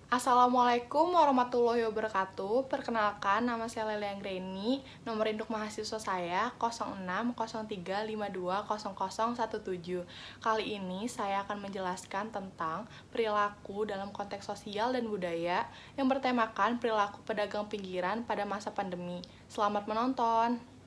Assalamualaikum warahmatullahi wabarakatuh. Perkenalkan, nama saya Lelia Anggreni. Nomor induk mahasiswa saya 0603520017. Kali ini saya akan menjelaskan tentang perilaku dalam konteks sosial dan budaya yang bertemakan perilaku pedagang pinggiran pada masa pandemi. Selamat menonton.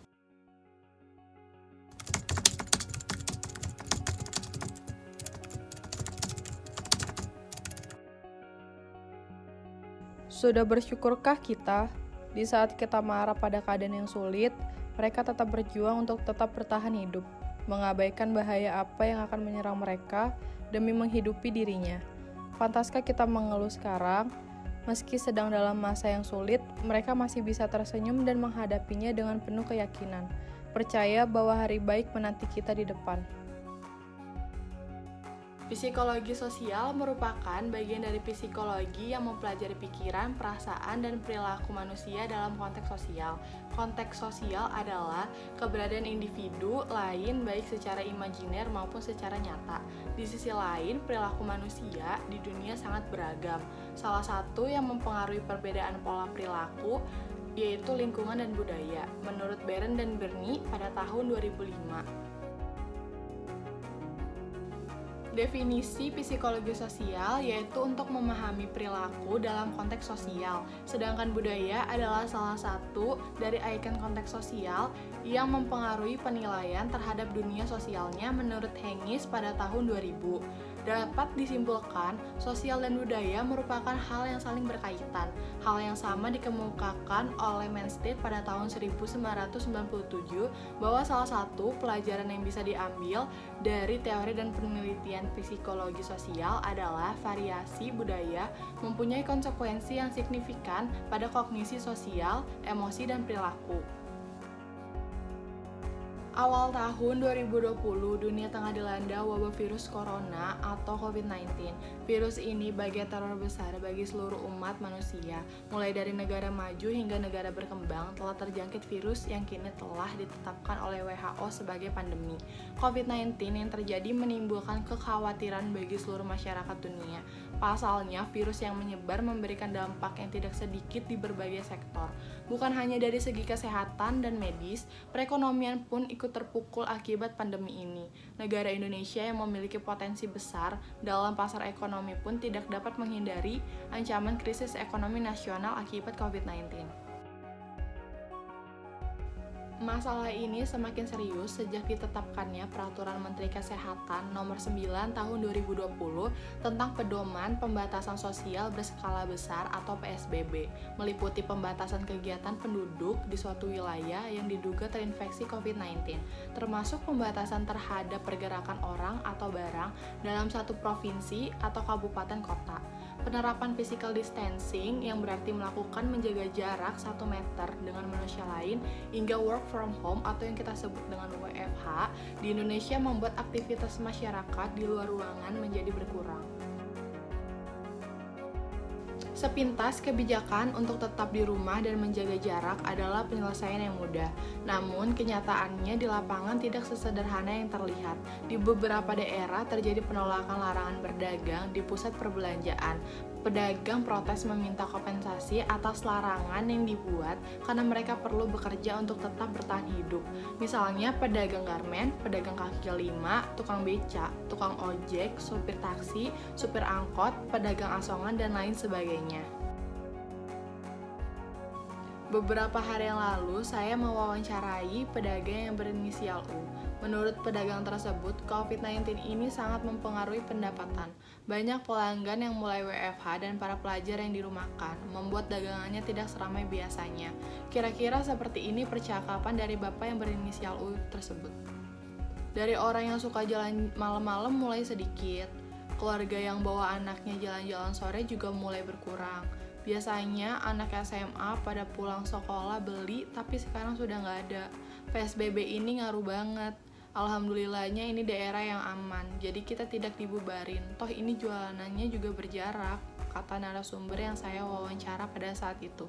Sudah bersyukurkah kita, di saat kita marah pada keadaan yang sulit, mereka tetap berjuang untuk tetap bertahan hidup, mengabaikan bahaya apa yang akan menyerang mereka demi menghidupi dirinya. Pantaskah kita mengeluh sekarang? Meski sedang dalam masa yang sulit, mereka masih bisa tersenyum dan menghadapinya dengan penuh keyakinan, percaya bahwa hari baik menanti kita di depan. Psikologi sosial merupakan bagian dari psikologi yang mempelajari pikiran, perasaan, dan perilaku manusia dalam konteks sosial. Konteks sosial adalah keberadaan individu lain baik secara imajiner maupun secara nyata. Di sisi lain, perilaku manusia di dunia sangat beragam. Salah satu yang mempengaruhi perbedaan pola perilaku yaitu lingkungan dan budaya, menurut Beren dan Bernie pada tahun 2005. Definisi psikologi sosial yaitu untuk memahami perilaku dalam konteks sosial, sedangkan budaya adalah salah satu dari ikon konteks sosial yang mempengaruhi penilaian terhadap dunia sosialnya menurut Hengis pada tahun 2000. Dapat disimpulkan, sosial dan budaya merupakan hal yang saling berkaitan. Hal yang sama dikemukakan oleh Manstead pada tahun 1997 bahwa salah satu pelajaran yang bisa diambil dari teori dan penelitian psikologi sosial adalah variasi budaya mempunyai konsekuensi yang signifikan pada kognisi sosial, emosi, dan perilaku. Awal tahun 2020, dunia tengah dilanda wabah virus corona atau COVID-19. Virus ini bagai teror besar bagi seluruh umat manusia. Mulai dari negara maju hingga negara berkembang telah terjangkit virus yang kini telah ditetapkan oleh WHO sebagai pandemi. COVID-19 yang terjadi menimbulkan kekhawatiran bagi seluruh masyarakat dunia. Pasalnya, virus yang menyebar memberikan dampak yang tidak sedikit di berbagai sektor. Bukan hanya dari segi kesehatan dan medis, perekonomian pun ikut terpukul akibat pandemi ini. Negara Indonesia yang memiliki potensi besar dalam pasar ekonomi pun tidak dapat menghindari ancaman krisis ekonomi nasional akibat COVID-19. Masalah ini semakin serius sejak ditetapkannya Peraturan Menteri Kesehatan Nomor 9 Tahun 2020 tentang pedoman pembatasan sosial berskala besar atau PSBB, meliputi pembatasan kegiatan penduduk di suatu wilayah yang diduga terinfeksi COVID-19, termasuk pembatasan terhadap pergerakan orang atau barang dalam satu provinsi atau kabupaten kota. Penerapan physical distancing yang berarti melakukan menjaga jarak 1 meter dengan manusia lain hingga work from home atau yang kita sebut dengan WFH di Indonesia membuat aktivitas masyarakat di luar ruangan menjadi berkurang. Sepintas, kebijakan untuk tetap di rumah dan menjaga jarak adalah penyelesaian yang mudah. Namun, kenyataannya di lapangan tidak sesederhana yang terlihat. Di beberapa daerah terjadi penolakan larangan berdagang di pusat perbelanjaan. Pedagang protes meminta kompensasi atas larangan yang dibuat karena mereka perlu bekerja untuk tetap bertahan hidup. Misalnya pedagang garmen, pedagang kaki lima, tukang beca, tukang ojek, supir taksi, supir angkot, pedagang asongan, dan lain sebagainya. Beberapa hari yang lalu, saya mewawancarai pedagang yang berinisial U. Menurut pedagang tersebut, COVID-19 ini sangat mempengaruhi pendapatan. Banyak pelanggan yang mulai WFH dan para pelajar yang dirumahkan, membuat dagangannya tidak seramai biasanya. Kira-kira seperti ini percakapan dari bapak yang berinisial U tersebut. Dari orang yang suka jalan malam-malam mulai sedikit. Keluarga yang bawa anaknya jalan-jalan sore juga mulai berkurang. Biasanya anak SMA pada pulang sekolah beli, tapi sekarang sudah nggak ada. PSBB ini ngaruh banget. Alhamdulillahnya ini daerah yang aman, jadi kita tidak dibubarin. Toh ini jualannya juga berjarak, kata narasumber yang saya wawancara pada saat itu.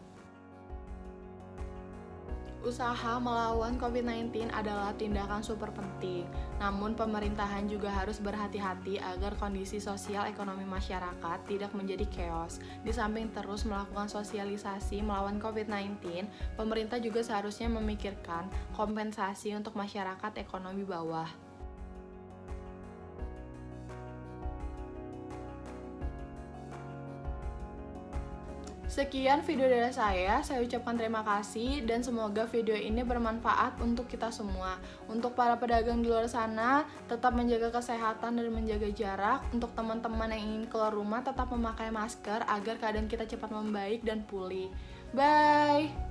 Usaha melawan COVID-19 adalah tindakan super penting. Namun pemerintahan juga harus berhati-hati agar kondisi sosial ekonomi masyarakat tidak menjadi chaos. Di samping terus melakukan sosialisasi melawan COVID-19, pemerintah juga seharusnya memikirkan kompensasi untuk masyarakat ekonomi bawah. Sekian video dari saya ucapkan terima kasih dan semoga video ini bermanfaat untuk kita semua. Untuk para pedagang di luar sana, tetap menjaga kesehatan dan menjaga jarak. Untuk teman-teman yang ingin keluar rumah, tetap memakai masker agar keadaan kita cepat membaik dan pulih. Bye!